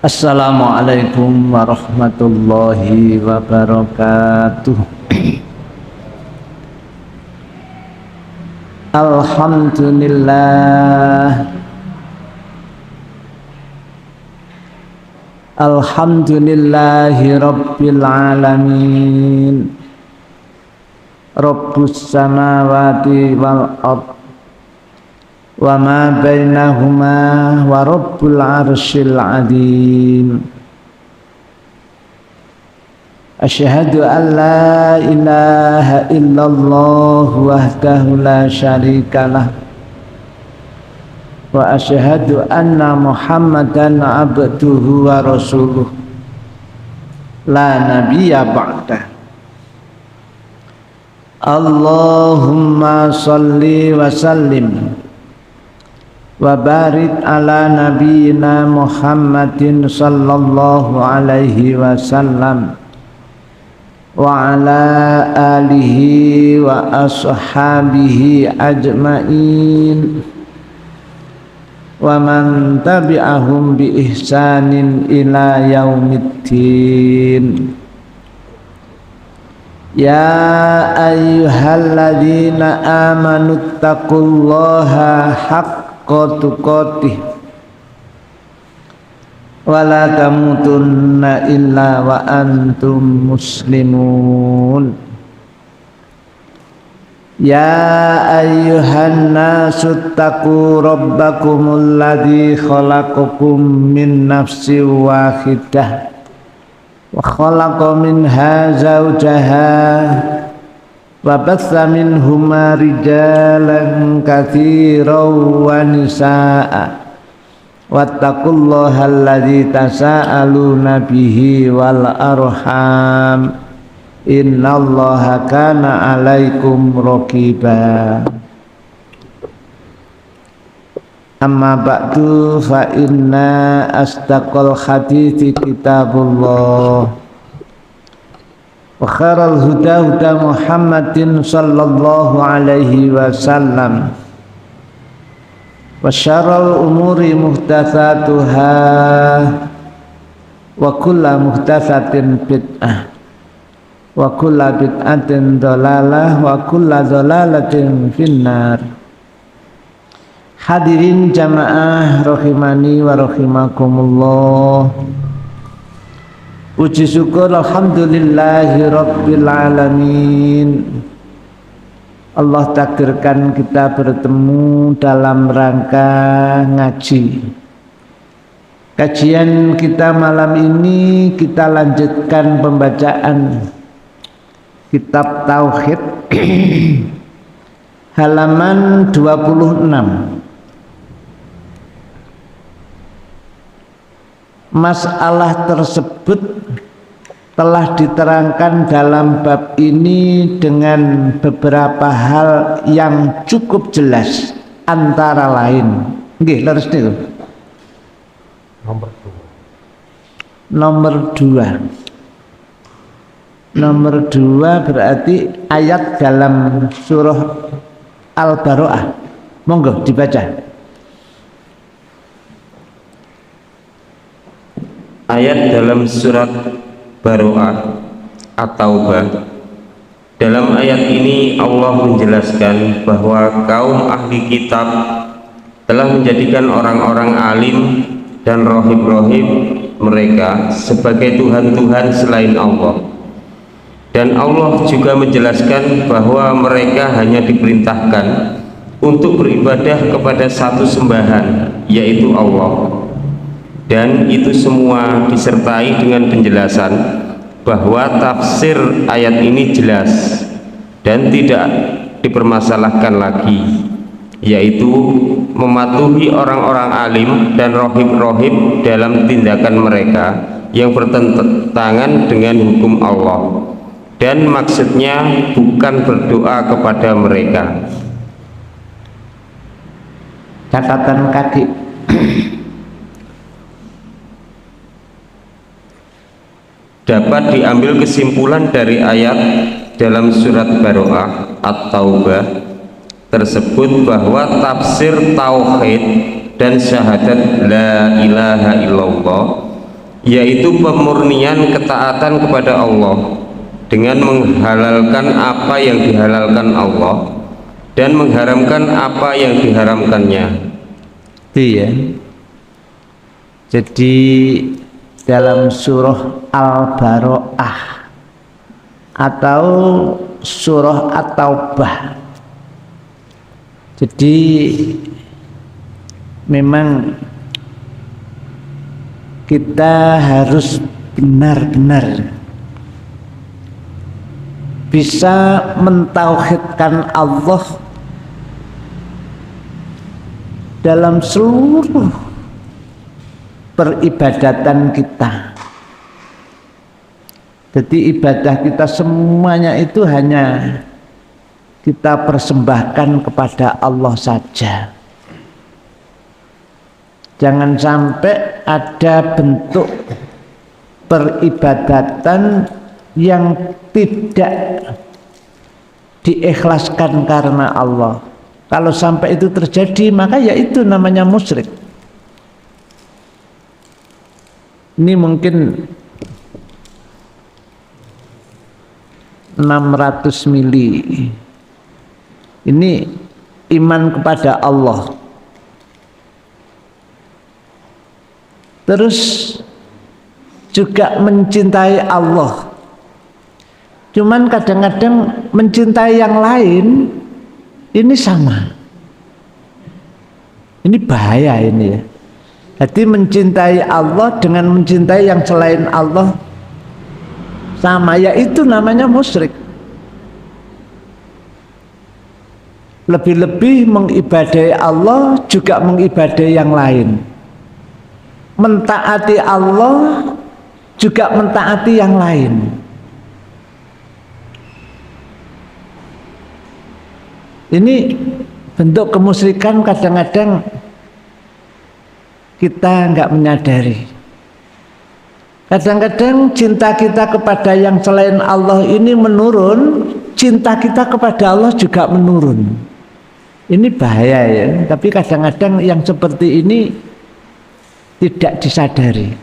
Assalamualaikum warahmatullahi wabarakatuh. Alhamdulillahi rabbil alamin. Rabbus samawati wal ardh wa ma bainahuma wa rabbul arsyil azim. Asyhadu an la ilaha illallah wahdahu la syarikalah wa asyhadu anna muhammadan abduhu wa rasuluh la nabiyya ba'dah. Allahumma salli wa sallim wa barik ala nabiyyina Muhammadin sallallahu alaihi wasallam wa ala alihi wa ashabihi ajmain wa man tabi'ahum bi ihsanin ila yaumiddin. Ya ayyuhalladzina amanu taqullaha haqqa tuqatih wa la tamutunna illa wa antum muslimun. Ya ayyuhan nasu taqu rabbakumul ladzi khalaqakum min nafsin wahidah wa khalaqa minha zawjaha wa batha minhuma rijalan katsiran wa nisaa wattaqullaha alladzi tasaaluna bihi wal arham innallaha kana 'alaikum raqiba. Amma ba'du fa inna asdaqal hadithi kitabullah wa khairal huda huda Muhammadin sallallahu alaihi wasallam wa syarrul umuri muhdatsatuha wa kullu muhdatsatin bid'ah wa kullu bid'atin dhalalah wa kullu dhalalatin finnar. Hadirin jamaah rahimani wa rahimakumullah. Puji syukur alhamdulillahi rabbil alamin. Allah takdirkan kita bertemu dalam rangka ngaji. Kajian kita malam ini kita lanjutkan pembacaan kitab Tauhid halaman 26. Masalah tersebut telah diterangkan dalam bab ini dengan beberapa hal yang cukup jelas, antara lain nggih leres niku nomor 2 berarti ayat dalam surah Al-Baro'ah. Monggo dibaca. Ayat dalam surat Baro'ah At-Taubah. Dalam ayat ini Allah menjelaskan bahwa kaum ahli kitab telah menjadikan orang-orang alim dan rohib-rohib mereka sebagai Tuhan-Tuhan selain Allah. Dan Allah juga menjelaskan bahwa mereka hanya diperintahkan untuk beribadah kepada satu sembahan, yaitu Allah. Dan itu semua disertai dengan penjelasan bahwa tafsir ayat ini jelas dan tidak dipermasalahkan lagi, yaitu mematuhi orang-orang alim dan rohib-rohib dalam tindakan mereka yang bertentangan dengan hukum Allah, dan maksudnya bukan berdoa kepada mereka. Catatan kaki. Dapat diambil kesimpulan dari ayat dalam surat Baro'ah At-Taubah tersebut bahwa tafsir tauhid dan syahadat la ilaha illallah yaitu pemurnian ketaatan kepada Allah dengan menghalalkan apa yang dihalalkan Allah dan mengharamkan apa yang diharamkannya. Iya. Jadi dalam surah Al-Baro'ah atau surah At-Taubah, jadi memang kita harus benar-benar bisa mentauhidkan Allah dalam seluruh peribadatan kita. Jadi ibadah kita semuanya itu hanya kita persembahkan kepada Allah saja. Jangan sampai ada bentuk peribadatan yang tidak diikhlaskan karena Allah. Kalau sampai itu terjadi, maka ya itu namanya musyrik. Ini mungkin 600 mili. Ini iman kepada Allah. Terus juga mencintai Allah. Cuman kadang-kadang mencintai yang lain ini sama. Ini bahaya ini ya. Jadi mencintai Allah dengan mencintai yang selain Allah sama, yaitu namanya musyrik. Lebih-lebih mengibadai Allah juga mengibadai yang lain. Mentaati Allah juga mentaati yang lain. Ini bentuk kemusyrikan kadang-kadang kita nggak menyadari. Kadang-kadang cinta kita kepada yang selain Allah ini menurun, cinta kita kepada Allah juga menurun. Ini bahaya ya, tapi kadang-kadang yang seperti ini tidak disadari.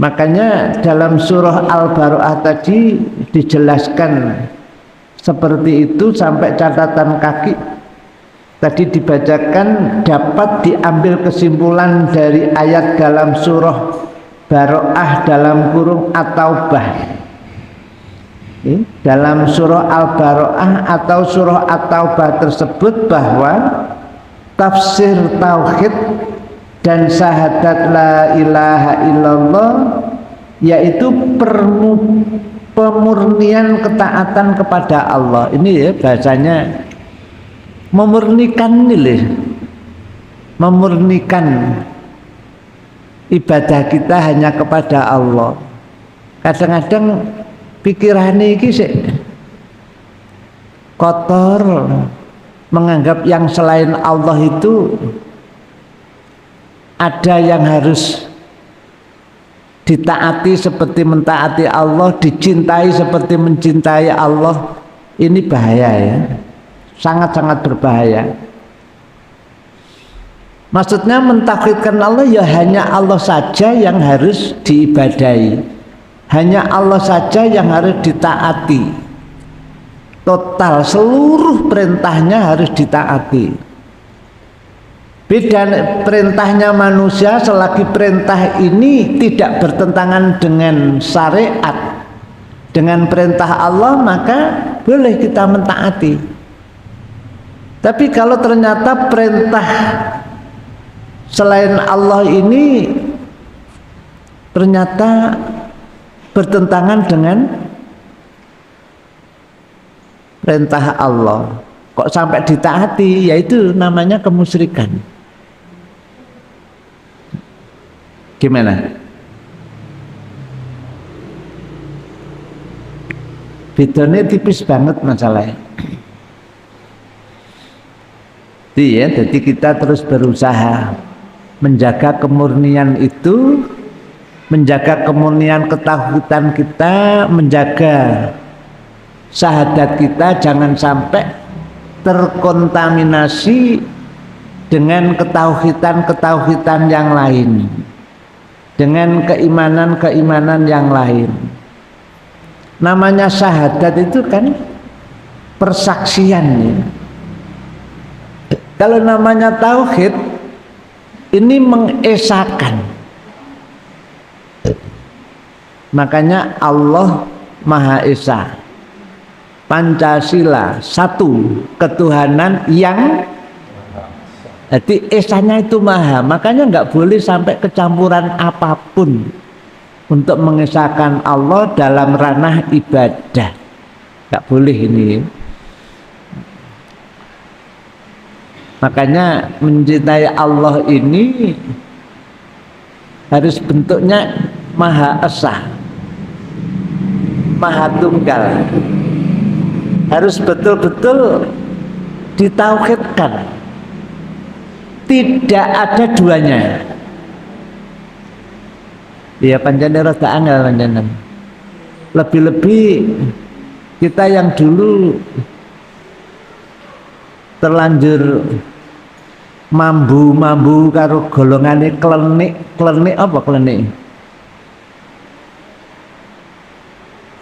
Makanya dalam surah Al-Baro'ah tadi dijelaskan seperti itu sampai catatan kaki. Tadi dibacakan dapat diambil kesimpulan dari ayat dalam surah Baro'ah dalam kurung At-Taubah. Dalam surah Al-Baro'ah atau surah At-Taubah tersebut bahwa tafsir tauhid dan syahadat la ilaha illallah yaitu pemurnian ketaatan kepada Allah. Ini ya bahasanya memurnikan nih, memurnikan ibadah kita hanya kepada Allah. Kadang-kadang pikirannya ini sih kotor, menganggap yang selain Allah itu ada yang harus ditaati seperti mentaati Allah, dicintai seperti mencintai Allah. Ini bahaya ya, sangat-sangat berbahaya. Maksudnya mentauhidkan Allah ya hanya Allah saja yang harus diibadahi, hanya Allah saja yang harus ditaati. Total seluruh perintahnya harus ditaati. Beda perintahnya manusia, selagi perintah ini tidak bertentangan dengan syariat, dengan perintah Allah, maka boleh kita mentaati. Tapi kalau ternyata perintah selain Allah ini ternyata bertentangan dengan perintah Allah, kok sampai ditaati, yaitu namanya kemusyrikan. Gimana? Bedanya tipis banget masalahnya. Jadi kita terus berusaha menjaga kemurnian itu, menjaga kemurnian ketauhidan kita, menjaga syahadat kita jangan sampai terkontaminasi dengan ketauhidan yang lain. dengan keimanan-keimanan yang lain. Namanya syahadat itu kan persaksian ya. Kalau namanya tauhid ini mengesakan. Makanya Allah Maha Esa, Pancasila, satu ketuhanan yang, jadi esanya itu maha. Makanya nggak boleh sampai kecampuran apapun untuk mengesahkan Allah dalam ranah ibadah, nggak boleh ini. Makanya mencintai Allah ini harus bentuknya Maha Esa, Maha Tunggal, harus betul-betul ditauhidkan, tidak ada duanya. Ya pancen rada angel panjenengan. Lebih-lebih kita yang dulu terlanjur mambu karo golongane klenik apa klenik?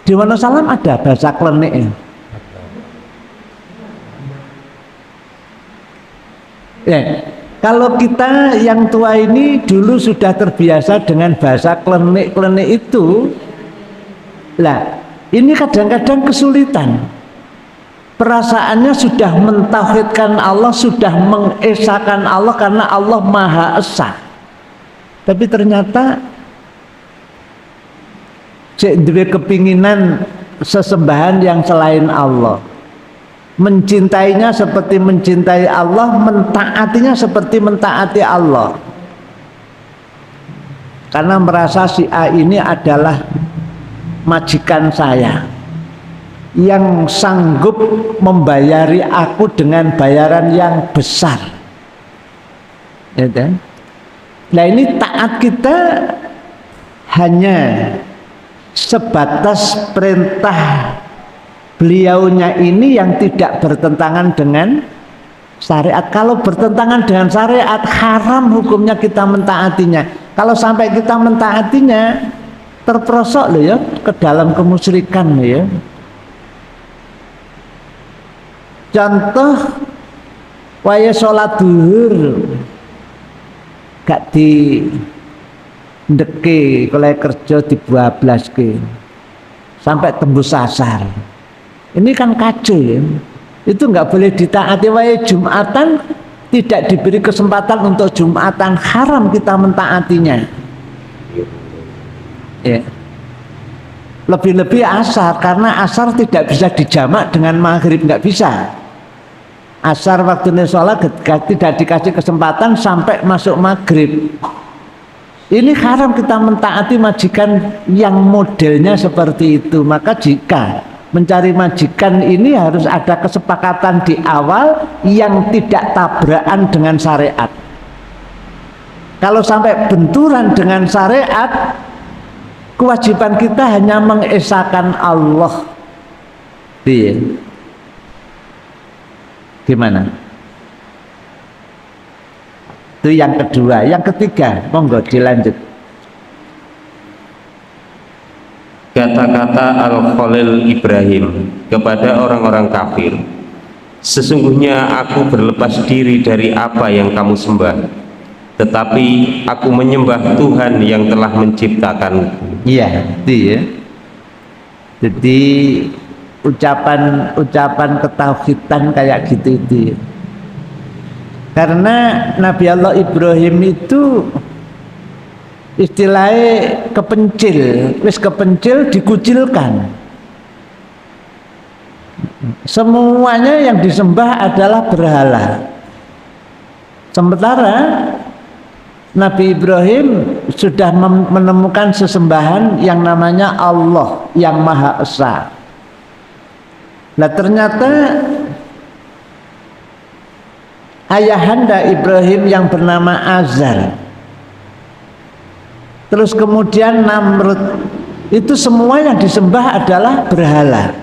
Di Wonosalam ada bahasa klenik ya? Ya, kalau kita yang tua ini dulu sudah terbiasa dengan bahasa klenik itu, lah ini kadang-kadang kesulitan. Perasaannya sudah mentauhidkan Allah, sudah mengesahkan Allah karena Allah Maha Esa. Tapi ternyata duwe kepinginan sesembahan yang selain Allah. Mencintainya seperti mencintai Allah, mentaatinya seperti mentaati Allah. Karena merasa si A ini adalah majikan saya yang sanggup membayari aku dengan bayaran yang besar. Ya kan? Nah ini taat kita hanya sebatas perintah beliaunya ini yang tidak bertentangan dengan syariat. Kalau bertentangan dengan syariat, haram hukumnya kita mentaatinya. Kalau sampai kita mentaatinya, terperosok loh ya ke dalam kemusyrikan loh ya. Contoh waya sholat duhur gak di ndeke kalau kerja dibablaske sampai tembus asar. Ini kan kacau ya. Itu nggak boleh ditaati. Waya Jumatan tidak diberi kesempatan untuk Jumatan, haram kita mentaatinya. Ya. Lebih-lebih asar, karena asar tidak bisa dijamak dengan maghrib, nggak bisa. Asar waktunya sholat tidak dikasih kesempatan sampai masuk maghrib. Ini haram kita mentaati majikan yang modelnya seperti itu. Maka jika mencari majikan ini harus ada kesepakatan di awal yang tidak tabrakan dengan syariat. Kalau sampai benturan dengan syariat, kewajiban kita hanya mengesahkan Allah. Iya. Gimana? Itu yang kedua. Yang ketiga, monggo dilanjut. Kata-kata Al-Khalil Ibrahim kepada orang-orang kafir, sesungguhnya aku berlepas diri dari apa yang kamu sembah, tetapi aku menyembah Tuhan yang telah menciptakanku. Iya, itu ya. Jadi ucapan ketauhidan kayak gitu itu ya. Karena Nabi Allah Ibrahim itu istilahnya kepencil, wis kepencil dikucilkan. Semuanya yang disembah adalah berhala. Sementara Nabi Ibrahim sudah menemukan sesembahan yang namanya Allah yang Maha Esa. Nah ternyata ayahanda Ibrahim yang bernama Azar, terus kemudian Namrud, itu semua yang disembah adalah berhala.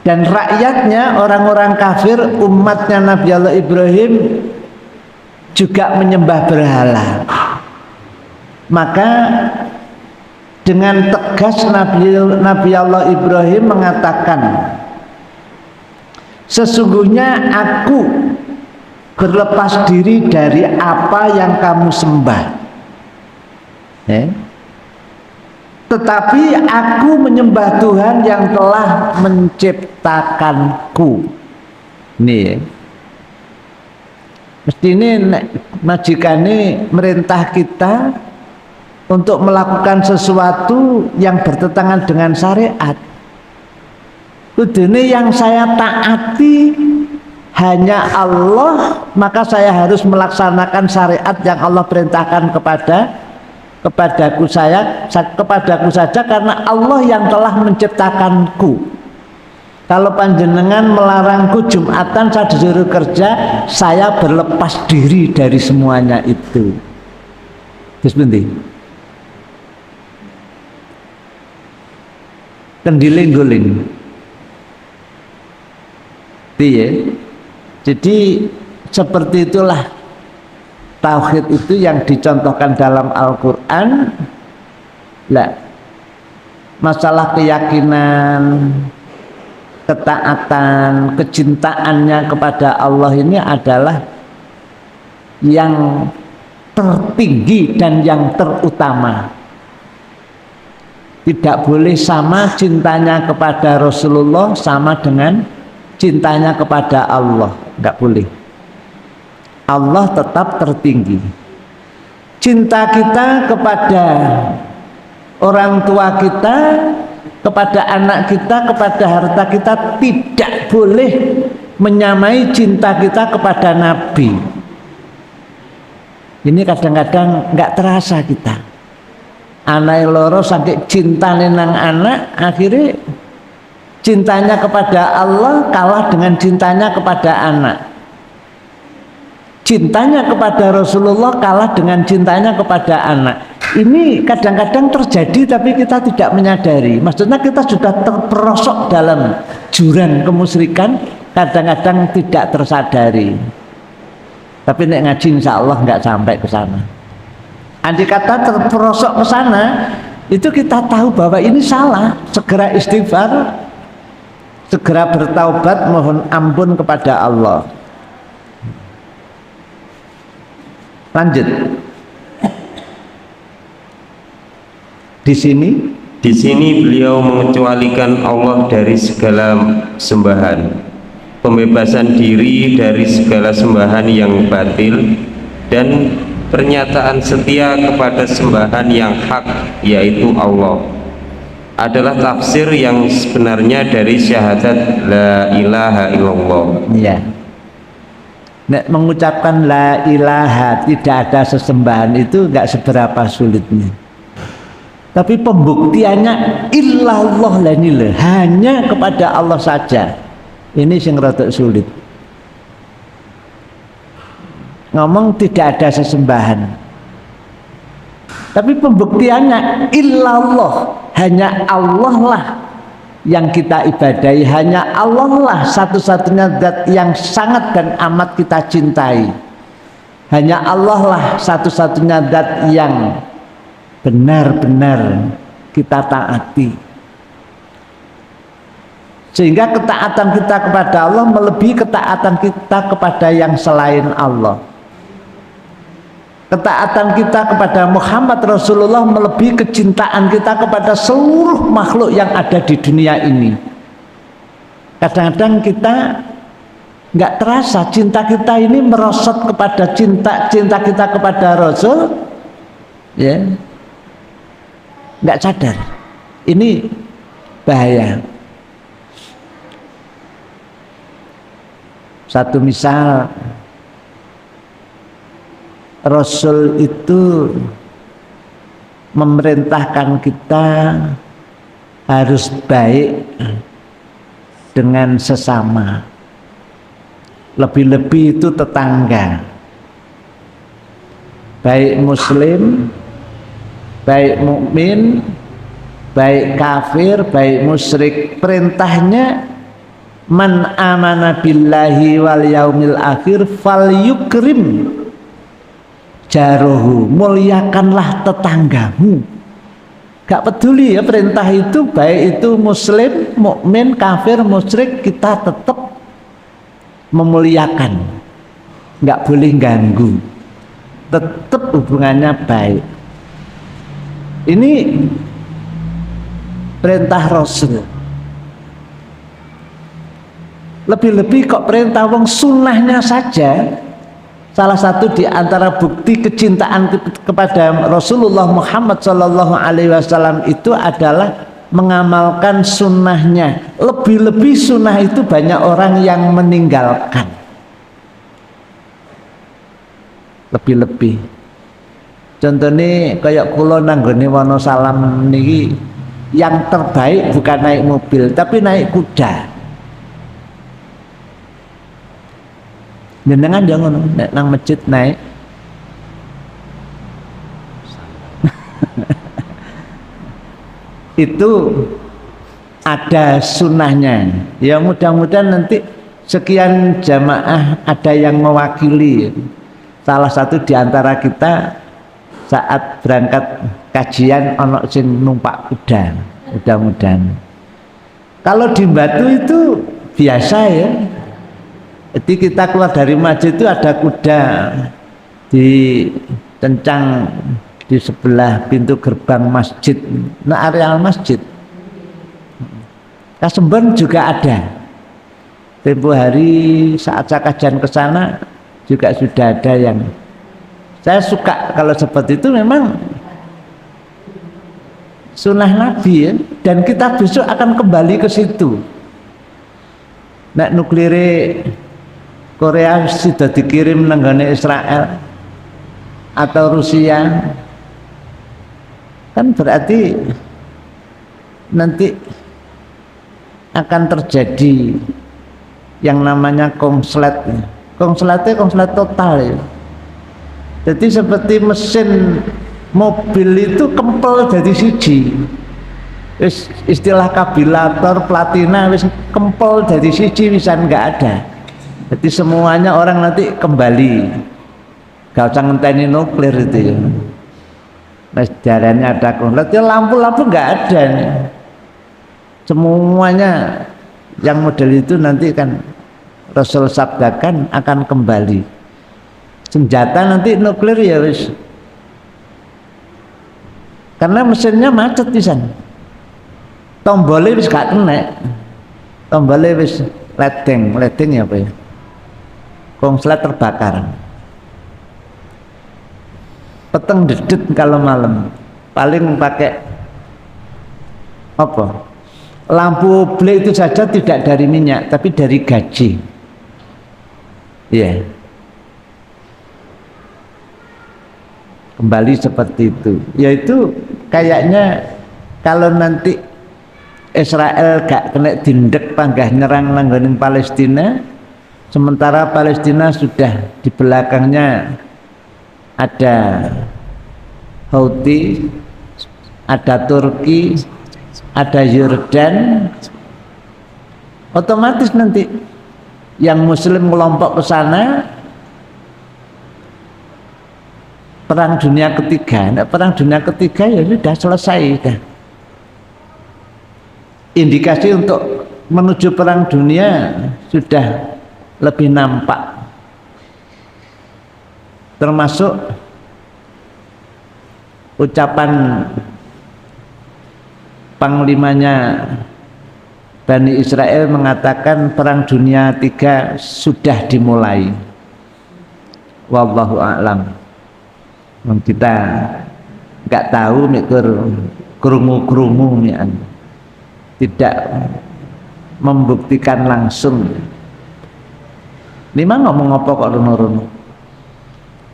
Dan rakyatnya, orang-orang kafir, umatnya Nabi Allah Ibrahim juga menyembah berhala. Maka dengan tegas Nabi Allah Ibrahim mengatakan, sesungguhnya aku berlepas diri dari apa yang kamu sembah, tetapi aku menyembah Tuhan yang telah menciptakanku. Nih, mesti ini majikane merintah kita untuk melakukan sesuatu yang bertentangan dengan syariat. Kudune yang saya taati hanya Allah, maka saya harus melaksanakan syariat yang Allah perintahkan kepadaku saja, karena Allah yang telah menciptakanku. Kalau panjenengan melarangku Jumatan, saya disuruh kerja, saya berlepas diri dari semuanya itu. Terus penting kendiling-guling. Jadi seperti itulah tauhid itu yang dicontohkan dalam Al-Quran. Lah, masalah keyakinan, ketaatan, kecintaannya kepada Allah ini adalah yang tertinggi dan yang terutama. Tidak boleh sama cintanya kepada Rasulullah sama dengan cintanya kepada Allah, enggak boleh. Allah tetap tertinggi. Cinta kita kepada orang tua kita, kepada anak kita, kepada harta kita tidak boleh menyamai cinta kita kepada Nabi. Ini kadang-kadang enggak terasa kita. Anak loro saking cintane nang anak, akhirnya cintanya kepada Allah kalah dengan cintanya kepada anak. Cintanya kepada Rasulullah kalah dengan cintanya kepada anak. Ini kadang-kadang terjadi tapi kita tidak menyadari. Maksudnya kita sudah terperosok dalam jurang kemusyrikan, kadang-kadang tidak tersadari. Tapi nek ngaji insya Allah nggak sampai ke sana. Andai kata terperosok ke sana, itu kita tahu bahwa ini salah, segera istighfar, segera bertaubat, mohon ampun kepada Allah. Lanjut. Di sini beliau mengecualikan Allah dari segala sembahan, pembebasan diri dari segala sembahan yang batil, dan pernyataan setia kepada sembahan yang hak, yaitu Allah, adalah tafsir yang sebenarnya dari syahadat la ilaha illallah. Ya. Nek mengucapkan la ilaha, tidak ada sesembahan, itu enggak seberapa sulitnya. Tapi pembuktiannya illallah lanillah, hanya kepada Allah saja. Ini yang rada sulit. Ngomong tidak ada sesembahan, tapi pembuktiannya illallah, hanya Allah lah yang kita ibadahi, hanya Allah lah satu-satunya zat yang sangat dan amat kita cintai, hanya Allah lah satu-satunya zat yang benar-benar kita taati. Sehingga ketaatan kita kepada Allah melebihi ketaatan kita kepada yang selain Allah. Ketaatan kita kepada Muhammad Rasulullah melebihi kecintaan kita kepada seluruh makhluk yang ada di dunia ini. Kadang-kadang kita nggak terasa cinta kita ini merosot kepada cinta kita kepada Rasul, ya, nggak sadar. Ini bahaya. Satu misal, Rasul itu memerintahkan kita harus baik dengan sesama, lebih-lebih itu tetangga, baik muslim, baik mukmin, baik kafir, baik musyrik. Perintahnya man amana billahi wal yaumil akhir fal yukrim jarohu, muliakanlah tetanggamu. Gak peduli ya perintah itu, baik itu muslim, mukmin, kafir, musyrik, kita tetap memuliakan, nggak boleh ganggu, tetap hubungannya baik. Ini perintah Rasul. Lebih-lebih kok perintah wong sunnahnya saja. Salah satu di antara bukti kecintaan kepada Rasulullah Muhammad SAW itu adalah mengamalkan sunnahnya. Lebih-lebih sunnah itu banyak orang yang meninggalkan. Lebih-lebih. Contohnya kayak kula nanggone Wonosalam niki, yang terbaik bukan naik mobil tapi naik kuda. Jenengan jangan nang masjid naik itu ada sunnahnya. Ya mudah-mudahan nanti sekian jamaah ada yang mewakili salah satu di antara kita saat berangkat kajian ono sing numpak kuda, mudah-mudahan. Kalau di Batu itu biasa ya. Jadi kita keluar dari masjid itu ada kuda di kencang di sebelah pintu gerbang masjid, nah areal masjid. Kasemben juga ada. Tempo hari saat saya kajian ke sana juga sudah ada yang saya suka kalau seperti itu, memang sunnah Nabi ya, dan kita besok akan kembali ke situ. Nek nuklire Korea sudah dikirim nenggane Israel atau Rusia, kan berarti nanti akan terjadi yang namanya konslet. Konsletnya konslet total ya. Jadi seperti mesin mobil itu kempel dari siji. Istilah kabilator platina wis kempel dari siji wisan nggak ada. Jadi semuanya orang nanti kembali, gak usah ngenteni nuklir itu ya. Nah sejarahnya ada konslet, ya lampu-lampu nggak ada nih. Semuanya yang model itu nanti kan Rasul sabdakan akan kembali. Senjata nanti nuklir ya wis, karena mesinnya macet di sana. Tombolnya wis gak kena, tombolnya wis ledeng ya apa ya? Konslet terbakar. Peteng dedet kalau malam, paling pakai apa? Lampu oblek itu saja tidak dari minyak, tapi dari gaji. Iya. Yeah. Kembali seperti itu. Yaitu kayaknya kalau nanti Israel gak kena dindek panggah nyerang nanggoning Palestina, sementara Palestina sudah di belakangnya ada Houthi, ada Turki, ada Yordan, otomatis nanti yang Muslim kelompok ke sana, perang dunia ketiga. Nah, perang dunia ketiga ya sudah selesai dah. Indikasi untuk menuju perang dunia sudah lebih nampak, termasuk ucapan panglimanya Bani Israel mengatakan perang dunia 3 sudah dimulai. Wallahu a'lam. Kita nggak tahu mikir kerungu ya, tidak membuktikan langsung. Lima ngomong apa kok rono-rono.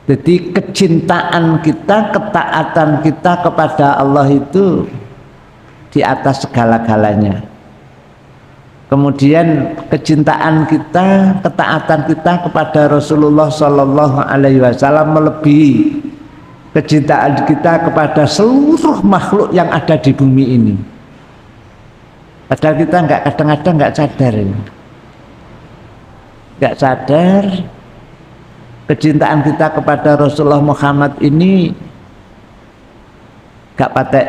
Jadi kecintaan kita, ketaatan kita kepada Allah itu di atas segala-galanya. Kemudian kecintaan kita, ketaatan kita kepada Rasulullah Sallallahu Alaihi Wasallam melebihi kecintaan kita kepada seluruh makhluk yang ada di bumi ini. Padahal kita kadang-kadang nggak sadar, nggak sadar kecintaan kita kepada Rasulullah Muhammad ini gak patek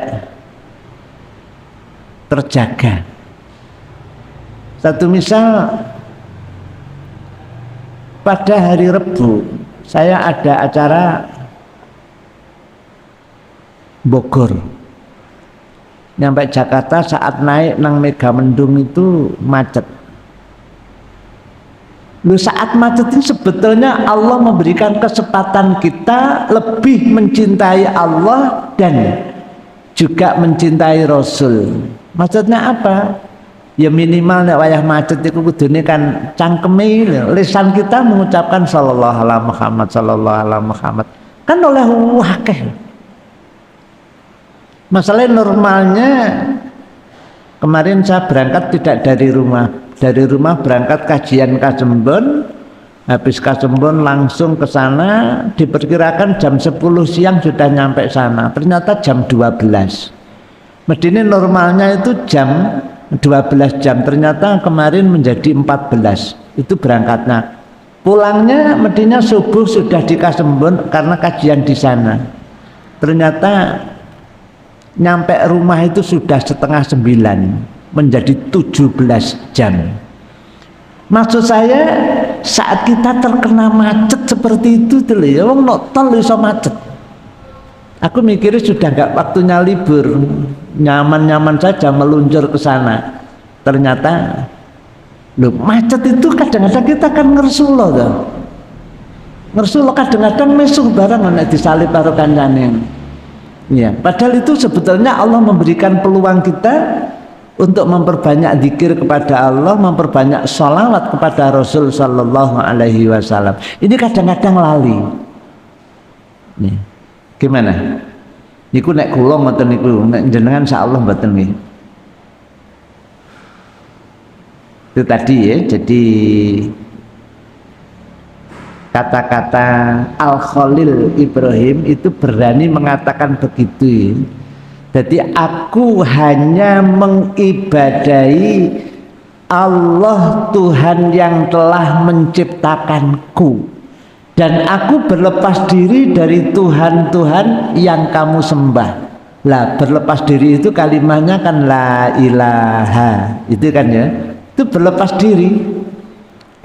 terjaga. Satu misal, pada hari Rebu saya ada acara Bogor, nyampe Jakarta saat naik nang Megamendung itu macet. Saat macet ini sebetulnya Allah memberikan kesempatan kita lebih mencintai Allah dan juga mencintai Rasul. Maksudnya apa? Ya minimal nek wayah macet itu kudune kan cangkeme lisan kita mengucapkan sallallahu alaihi Muhammad sallallahu alaihi Muhammad. Kan oleh wakeh. Masalah normalnya kemarin saya berangkat tidak dari rumah. Dari rumah berangkat kajian Kasembon, habis Kasembon langsung ke sana, diperkirakan jam 10 siang sudah nyampe sana. Ternyata jam 12. Medine normalnya itu jam 12 jam, ternyata kemarin menjadi 14. Itu berangkatnya. Pulangnya medine subuh sudah di Kasembon karena kajian di sana. Ternyata nyampe rumah itu sudah setengah 9, menjadi 17 jam. Maksud saya saat kita terkena macet seperti itu tuh ya wong nok tol iso macet. Aku mikirnya sudah gak waktunya libur, nyaman-nyaman saja meluncur ke sana. Ternyata loh, macet itu kadang-kadang kita kan ngersulo tuh. Ngersulo kadang-kadang mesuh barang nek disalib karo kancane. Ya, padahal itu sebetulnya Allah memberikan peluang kita untuk memperbanyak zikir kepada Allah, memperbanyak sholawat kepada Rasul sallallahu alaihi wasallam. Ini kadang-kadang lali. Nih, gimana? Niku nek kula ngoten niku, nek jenengan insyaallah mboten nggih. Itu tadi ya, jadi kata-kata Al-Khalil Ibrahim itu berani mengatakan begitu ya. Jadi aku hanya mengibadahi Allah Tuhan yang telah menciptakanku, dan aku berlepas diri dari Tuhan-Tuhan yang kamu sembah. Lah berlepas diri itu kalimatnya kan la ilaha, itu kan ya, itu berlepas diri.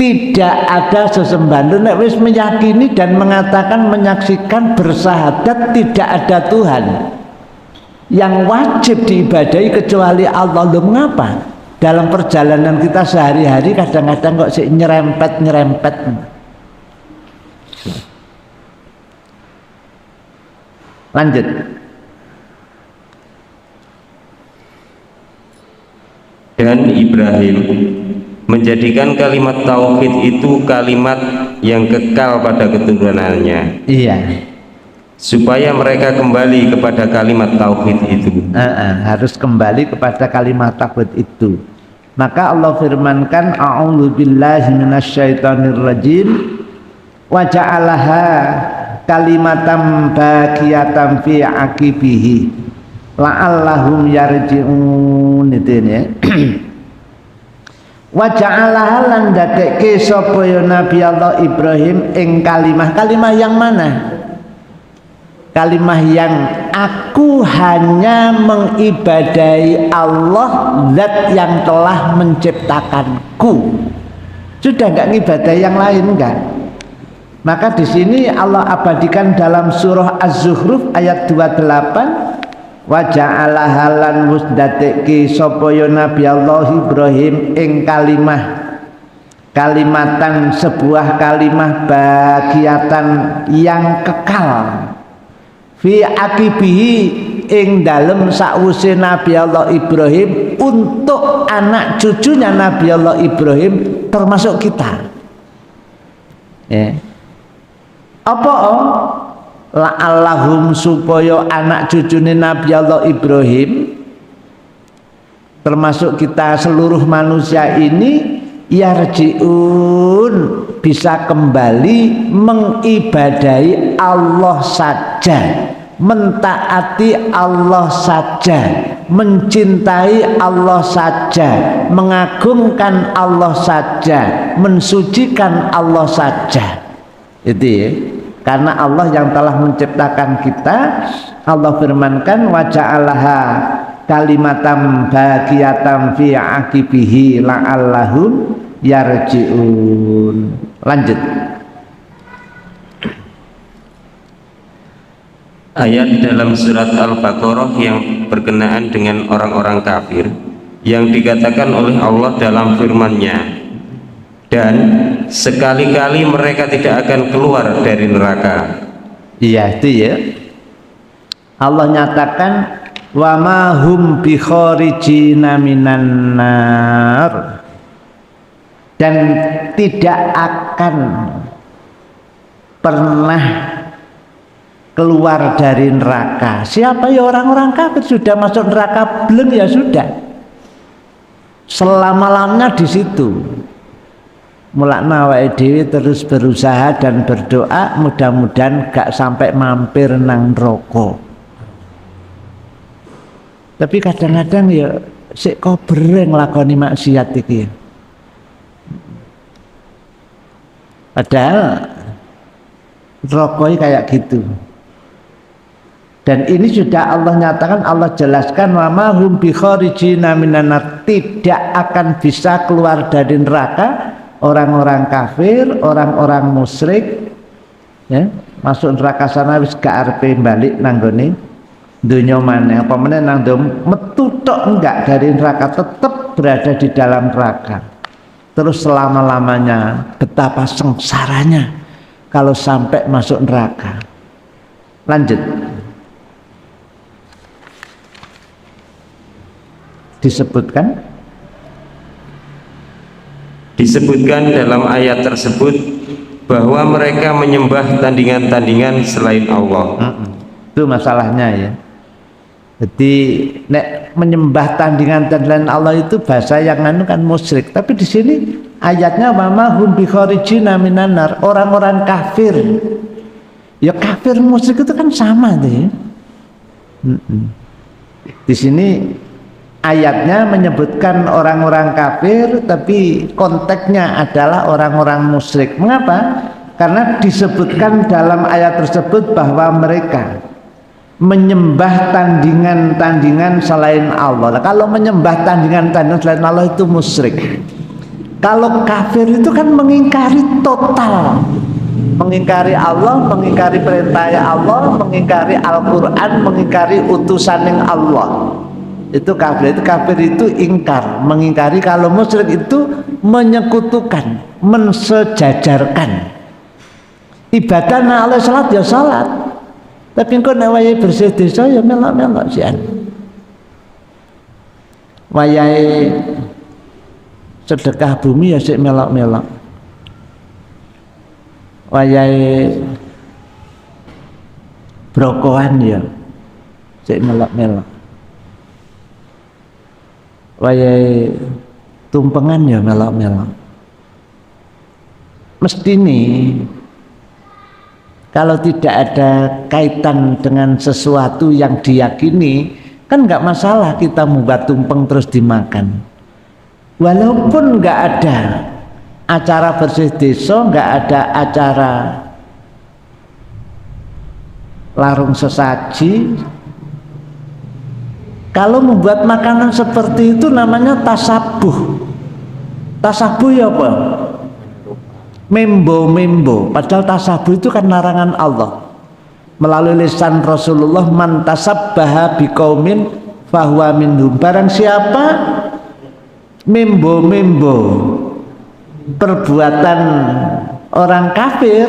Tidak ada sesembahan. Nek wis meyakini dan mengatakan, menyaksikan, bersahadat tidak ada Tuhan yang wajib diibadahi kecuali Allah. Loh mengapa? Dalam perjalanan kita sehari-hari kadang-kadang kok sih nyerempet. Lanjut. Dan Ibrahim menjadikan kalimat tauhid itu kalimat yang kekal pada keturunannya. Iya. Supaya mereka kembali kepada kalimat tauhid itu. Harus kembali kepada kalimat tauhid itu. Maka Allah firmankan, a'udzubillahi minasyaitonirrajim, wa ja'alaha kalimatan baqiyatan fi aqibihi la'allahum yarji'un. Itu ya. Wa ja'alaha lan dadekke sapa ya Nabi Allah Ibrahim ing kalimah yang mana? Kalimah yang aku hanya mengibadahi Allah zat yang telah menciptakanku. Sudah enggak ngibadahi yang lain enggak. Maka di sini Allah abadikan dalam surah Az-Zukhruf ayat 28, wa ja'alaha lan musdatiki sapa ya Nabi Allah Ibrahim ing kalimatan sebuah kalimah bagiatan yang kekal fi akibihi ing dalem sakwuse Nabi Allah Ibrahim untuk anak cucunya Nabi Allah Ibrahim termasuk kita. Ya. Apa? La'allahum supaya anak cucune Nabi Allah Ibrahim termasuk kita seluruh manusia ini yarji'un bisa kembali mengibadahi Allah saja, mentaati Allah saja, mencintai Allah saja, mengagungkan Allah saja, mensucikan Allah saja. Itu ya. Karena Allah yang telah menciptakan kita, Allah firmankan wa ja'alaha kalimatam baqiyatan fi aqibihi la'allahum yarji'un. Lanjut. Ayat dalam surat Al-Baqarah yang berkenaan dengan orang-orang kafir yang dikatakan oleh Allah dalam firman-Nya, dan sekali-kali mereka tidak akan keluar dari neraka. Iya itu ya. Allah nyatakan wa ma hum bi kharijina minan nar, dan tidak akan pernah keluar dari neraka. Siapa ya orang-orang kafir sudah masuk neraka belum ya sudah. Selama-lamanya di situ. Mulakna awake dhewe terus berusaha dan berdoa mudah-mudahan gak sampai mampir nang neraka. Tapi kadang-kadang ya sik kober nglakoni maksiat iki. Padahal neraka kayak gitu. Dan ini sudah Allah nyatakan, Allah jelaskan wa ma hum bi kharijina minan nar, tidak akan bisa keluar dari neraka orang-orang kafir, orang-orang musyrik ya, masuk neraka sana wis gak arepe balik nang gone donya maneh apa meneh nang metu tok enggak dari neraka, tetap berada di dalam neraka terus selama-lamanya. Betapa sengsaranya kalau sampai masuk neraka. Lanjut. Disebutkan dalam ayat tersebut bahwa mereka menyembah tandingan-tandingan selain Allah. Itu masalahnya ya. Jadi nek menyembah tandingan-tandingan Allah itu bahasa yang anu kan musyrik. Tapi di sini ayatnya wa ma hum bi kharijina minan nar, orang-orang kafir. Ya kafir musyrik itu kan sama deh. Di sini ayatnya menyebutkan orang-orang kafir, tapi konteksnya adalah orang-orang musyrik. Mengapa? Karena disebutkan dalam ayat tersebut bahwa mereka menyembah tandingan-tandingan selain Allah. Kalau menyembah tandingan-tandingan selain Allah itu musyrik. Kalau kafir itu kan mengingkari total, mengingkari Allah, mengingkari perintah Allah, mengingkari Al-Quran, mengingkari utusan yang Allah. Itu kafir. Itu kafir itu ingkar, mengingkari. Kalau musyrik itu menyekutukan, mensejajarkan. Ibadah na oleh salat ya salat, tapi engko nek wayahe bersih desa ya melok-melok sian. Wayahe sedekah bumi ya sik melok-melok. Wayahe brokohan ya sik melok-melok. Wayahe tumpengan ya melok-melok. Mesti nih kalau tidak ada kaitan dengan sesuatu yang diyakini, kan nggak masalah kita membuat tumpeng terus dimakan. Walaupun nggak ada acara bersih desa, nggak ada acara larung sesaji, kalau membuat makanan seperti itu namanya tasabuh. Tasabuh ya apa? Membo. Padahal tasabuh itu kan larangan Allah. Melalui lisan Rasulullah, man tasabbaha biqaumin fahuwa minhum. Barang siapa membo perbuatan orang kafir,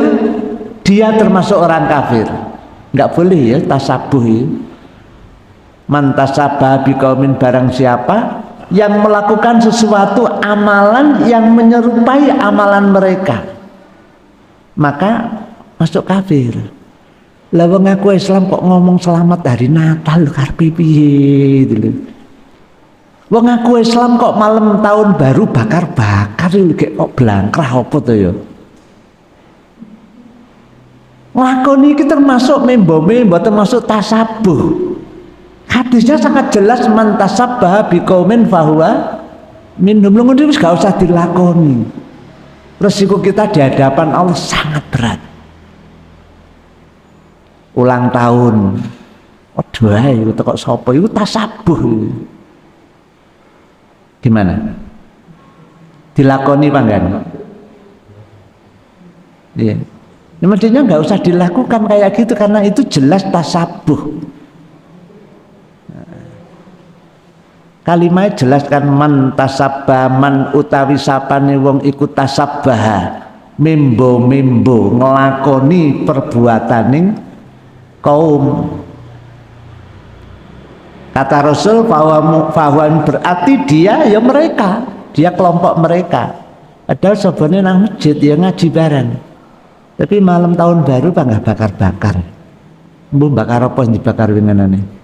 dia termasuk orang kafir. Enggak boleh ya tasabuh ya. Man tasabbaha biqaumin, barang siapa yang melakukan sesuatu amalan yang menyerupai amalan mereka, maka masuk kafir. Lah wong aku Islam kok ngomong selamat hari Natal karepe piye gitu. Wong aku Islam kok malam tahun baru bakar-bakar iki kok blangkrah apa to ya. Nglakoni iki termasuk membo termasuk tasabuh. Hadisnya sangat jelas, man tasabbaha biqaumin fahuwa minhum. Lho wis gak usah dilakoni. Resiko kita di hadapan Allah sangat berat. ulang tahun. Waduh, itu kok sapa iku tasabuh. Gimana? Dilakoni panggan? Iya. Ya, mestinya nggak usah dilakukan kayak gitu karena itu jelas tasabuh. Kalimat jelaskan man tasabba man utawi sapane wong iku tasabbaha mimbo ngelakoni perbuataning kaum. Kata Rasul fahuan berarti dia ya mereka, dia kelompok mereka. Padahal sebenarnya nang masjid ya ngaji bareng. Tapi malam tahun baru nggak bakar-bakar. Mbok bakar apa yang dibakar winganane?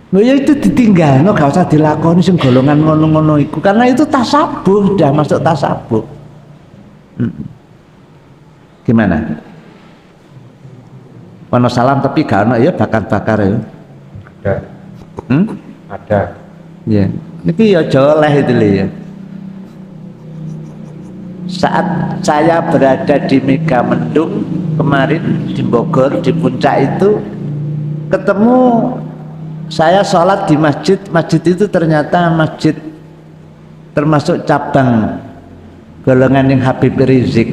Loh ya itu ditinggal, no, gak usah dilakoni sing golongan ngono-ngono iku karena itu tasabuh, udah masuk tasabuh. Gimana? Ono salam tapi gak ono ya bakar-bakar ya. Ada. Ada. Ya. Niki ya joleh itu ya. Saat saya berada di Megamendung kemarin di Bogor di puncak itu ketemu saya sholat di masjid itu ternyata masjid termasuk cabang golongan yang Habib Rizik.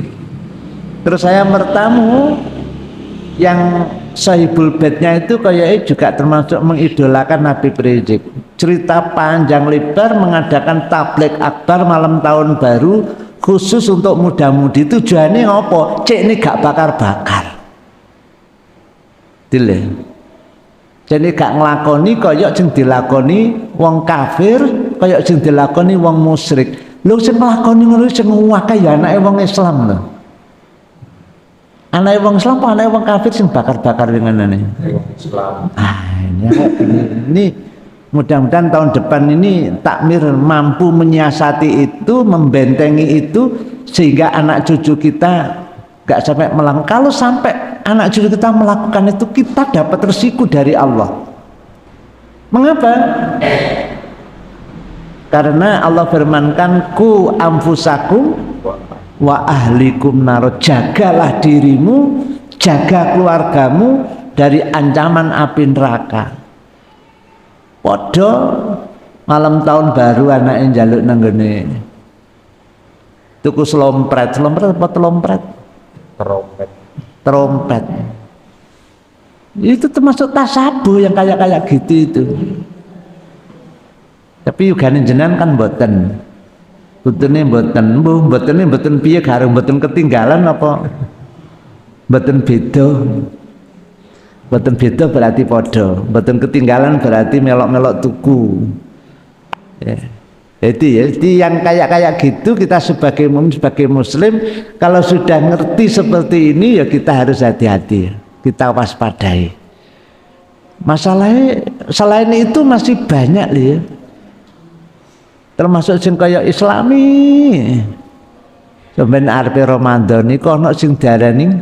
Terus saya bertamu yang sahibul bednya itu kayaknya juga termasuk mengidolakan Habib Rizik. Cerita panjang lebar mengadakan tabligh akbar malam tahun baru khusus untuk muda-mudi. Tujuannya ngopo? Cek ini gak bakar-bakar. Dile. Jadi gak nglakoni koyok sing dilakoni wong kafir, koyok sing dilakoni wong musyrik. Lho sing nglakoni ngono sing akeh ya anake wong Islam lho. Anake wong Islam apa anake wong kafir sing bakar-bakar winganane? Wong Islam. Ini mudah-mudahan tahun depan ini takmir mampu menyiasati itu, membentengi itu sehingga anak cucu kita gak sampai melakukan. Kalau sampai anak cucu kita melakukan itu, kita dapat resiko dari Allah. Mengapa? Karena Allah firmankan ku anfusakum wa ahlikum naro, jagalah dirimu, jaga keluargamu dari ancaman api neraka. Podo malam tahun baru anaknya njaluk nang ngene tuku selompret apa telompret? Trompet. Itu termasuk tasabuh yang kayak gitu itu. Tapi yugane jenengan kan mboten. Kudune mboten piye gareng mboten ketinggalan apa? Mboten beda. Mboten beda berarti padha. Mboten ketinggalan berarti melok-melok tuku. Ya. Jadi yang kayak gitu kita sebagai muslim kalau sudah ngerti seperti ini ya kita harus hati-hati, kita waspadai. Masalahnya selain itu masih banyak ya. Termasuk sing kaya Islami. Sampeyan arepe Ramadan niku ana sing diarani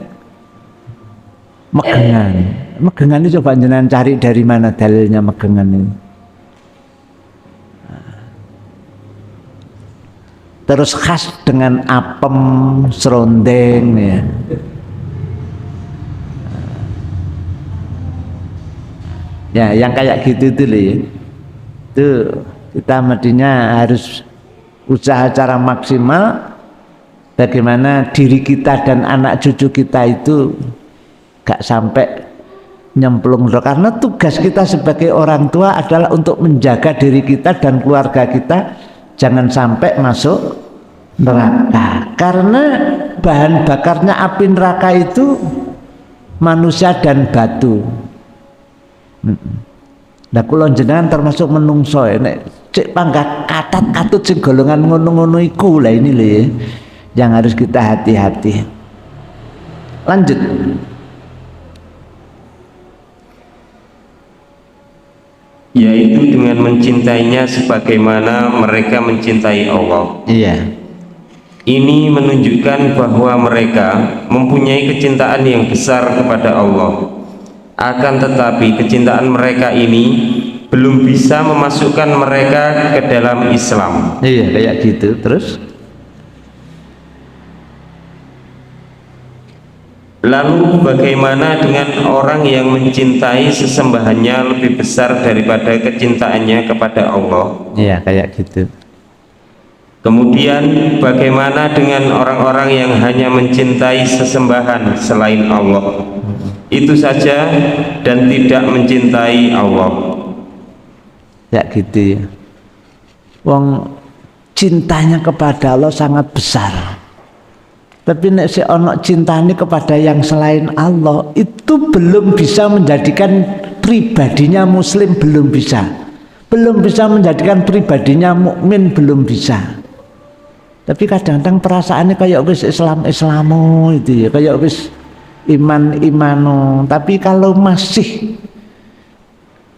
megengan. Megengan itu coba jenengan cari dari mana dalilnya megengan ini. Terus khas dengan apem serondeng ya. Ya yang kayak gitu itu loh ya. Itu kita mestinya harus usaha cara maksimal bagaimana diri kita dan anak cucu kita itu gak sampai nyemplung karena tugas kita sebagai orang tua adalah untuk menjaga diri kita dan keluarga kita jangan sampai masuk neraka karena bahan bakarnya api neraka itu manusia dan batu. Lah kula jenengan termasuk menungso nek cek panggah katut sing golongan ngono-ngono iku lah ini lho ya yang harus kita hati-hati. Lanjut. Yaitu dengan mencintainya sebagaimana mereka mencintai Allah. Iya. Ini menunjukkan bahwa mereka mempunyai kecintaan yang besar kepada Allah. Akan tetapi kecintaan mereka ini belum bisa memasukkan mereka ke dalam Islam. Iya kayak gitu. Terus Lalu bagaimana dengan orang yang mencintai sesembahannya lebih besar daripada kecintaannya kepada Allah? Iya, kayak gitu. Kemudian bagaimana dengan orang-orang yang hanya mencintai sesembahan selain Allah? Itu saja dan tidak mencintai Allah. Ya gitu ya. Wong cintanya kepada Allah sangat besar. Tapi nek si ono cintanya kepada yang selain Allah itu belum bisa menjadikan pribadinya muslim, belum bisa menjadikan pribadinya mukmin, belum bisa. Tapi kadang-kadang perasaannya kayak wis Islamo itu ya, kayak wis iman-imano. Tapi kalau masih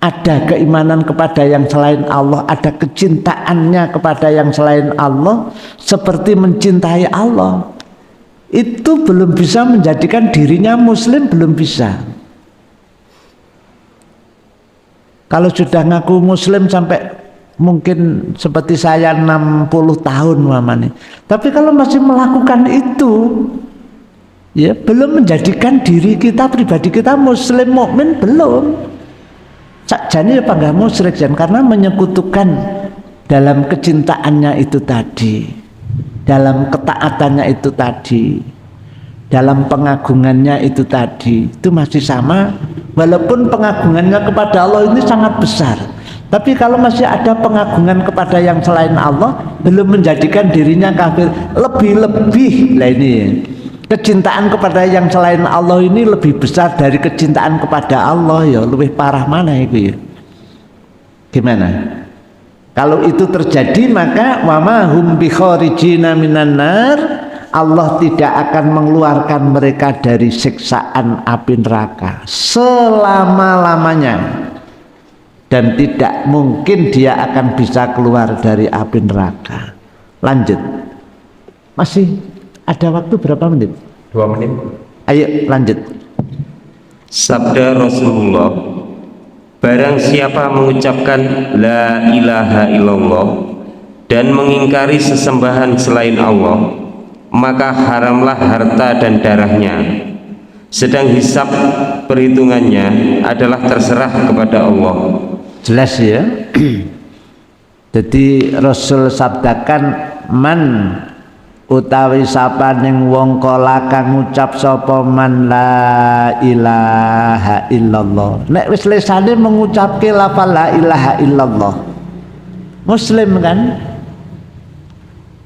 ada keimanan kepada yang selain Allah, ada kecintaannya kepada yang selain Allah seperti mencintai Allah, itu belum bisa menjadikan dirinya muslim, belum bisa. Kalau sudah ngaku muslim sampai mungkin seperti saya 60 tahun mamane, tapi kalau masih melakukan itu ya belum menjadikan diri kita, pribadi kita muslim mukmin, belum. Sakjane apa enggak musyrik jan, karena menyekutukan dalam kecintaannya itu tadi, dalam ketaatannya itu tadi, dalam pengagungannya itu tadi, itu masih sama. Walaupun pengagungannya kepada Allah ini sangat besar, tapi kalau masih ada pengagungan kepada yang selain Allah, belum menjadikan dirinya kafir. Lebih-lebih lah ini, kecintaan kepada yang selain Allah ini lebih besar dari kecintaan kepada Allah, ya lebih parah mana itu ya. Gimana? Kalau itu terjadi maka wama hum bi kharijina minan nar, Allah tidak akan mengeluarkan mereka dari siksaan api neraka selama-lamanya, dan tidak mungkin dia akan bisa keluar dari api neraka. Lanjut. Masih ada waktu berapa menit? 2 menit. Ayo lanjut. Sabda Rasulullah, barang siapa mengucapkan la ilaha illallah dan mengingkari sesembahan selain Allah, maka haramlah harta dan darahnya, sedang hisab perhitungannya adalah terserah kepada Allah. Jelas ya. Jadi Rasul sabdakan, man utawi sapaning wong kala kang ngucap sapa man la ilaha illallah, nek wis lesane mengucapke lafal la ilaha illallah, muslim kan?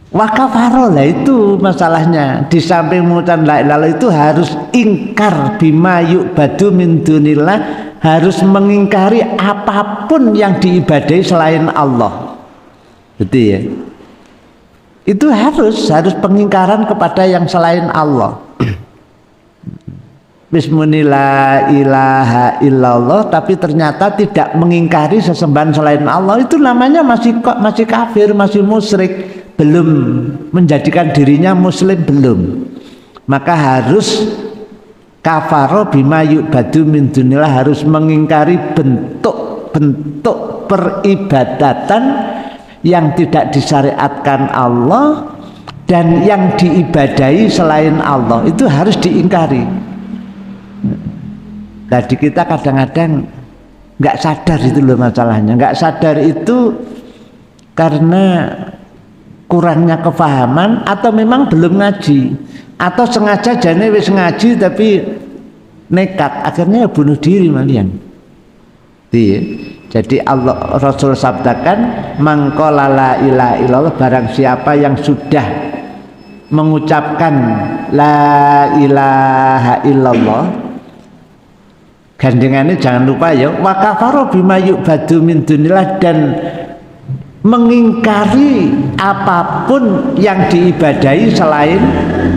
Wakafaro lah, itu masalahnya. Di samping mengucapkan la ilaha itu harus ingkar bima yu'badu min dunillah, harus mengingkari apapun yang diibadahi selain Allah. Betul ya? Itu harus pengingkaran kepada yang selain Allah. Bismillah ilaha illallah, tapi ternyata tidak mengingkari sesembahan selain Allah, itu namanya masih kafir, masih musyrik, belum menjadikan dirinya muslim, belum. Maka harus kafaro bima yu'badu min dunillah, harus mengingkari bentuk-bentuk peribadatan yang tidak disyariatkan Allah dan yang diibadahi selain Allah, itu harus diingkari. Tadi kita kadang-kadang nggak sadar itu loh masalahnya. Nggak sadar itu karena kurangnya kefahaman, atau memang belum ngaji, atau sengaja jane wis ngaji tapi nekat akhirnya ya bunuh diri malian. Jadi Allah Rasul sabdakan, mangqala la ilaha illallah, barang siapa yang sudah mengucapkan la ilaha illallah, gandengannya jangan lupa ya, wa kafara bima yu'badu min dunillah, dan mengingkari apapun yang diibadahi selain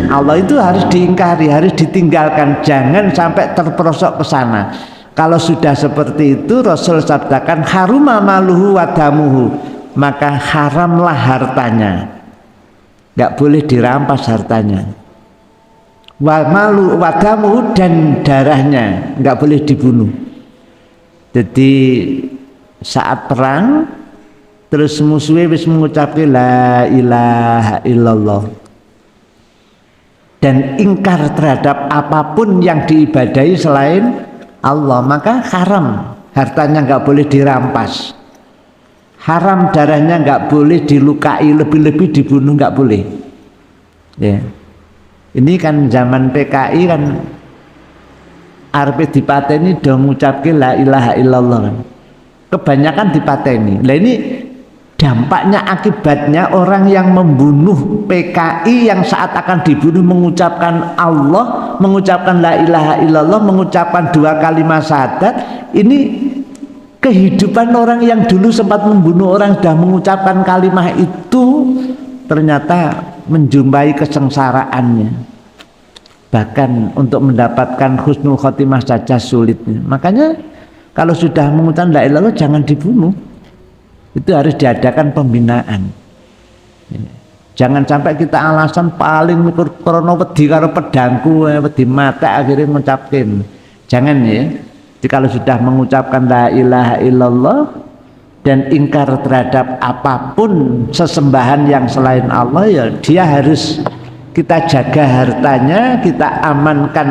Allah, itu harus diingkari, harus ditinggalkan, jangan sampai terperosok ke sana. Kalau sudah seperti itu, Rasul sabdakan haruma maluhu wa damuhu, maka haramlah hartanya, nggak boleh dirampas hartanya. Wa malu wa damuhu, dan darahnya nggak boleh dibunuh. Jadi saat perang terus musuhnya wis mengucapkan la ilaha illallah, dan ingkar terhadap apapun yang diibadahi selain Allah, maka haram hartanya nggak boleh dirampas, haram darahnya nggak boleh dilukai, lebih-lebih dibunuh nggak boleh. Ya, ini kan zaman PKI kan arep dipateni do ngucapke la ilaha illallah kan. Kebanyakan dipateni. Lah ini dampaknya, akibatnya orang yang membunuh PKI yang saat akan dibunuh mengucapkan Allah, mengucapkan la ilaha illallah, mengucapkan 2 kalimat syahadat. Ini kehidupan orang yang dulu sempat membunuh orang sudah mengucapkan kalimat itu ternyata menjumpai kesengsaraannya. Bahkan untuk mendapatkan husnul khotimah saja sulitnya. Makanya kalau sudah mengucapkan la ilaha illallah jangan dibunuh. Itu harus diadakan pembinaan. Jangan sampai kita alasan paling mikir krono wedi karo pedangku, wedi mata akhirnya ngucapin. Jangan ya. Jadi kalau sudah mengucapkan la ilaha illallah dan ingkar terhadap apapun sesembahan yang selain Allah, ya dia harus kita jaga hartanya, kita amankan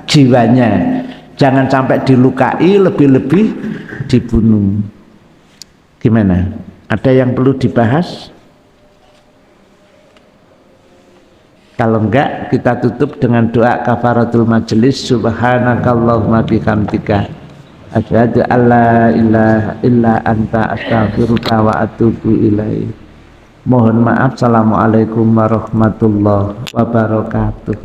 jiwanya. Jangan sampai dilukai, lebih-lebih dibunuh. Gimana? Ada yang perlu dibahas? Kalau enggak, kita tutup dengan doa kafaratul majelis. Subhanakallahumma bihamdika asyhadu alla ilaha illa anta astaghfiruka wa atubu ilaik. Mohon maaf. Assalamualaikum warahmatullahi wabarakatuh.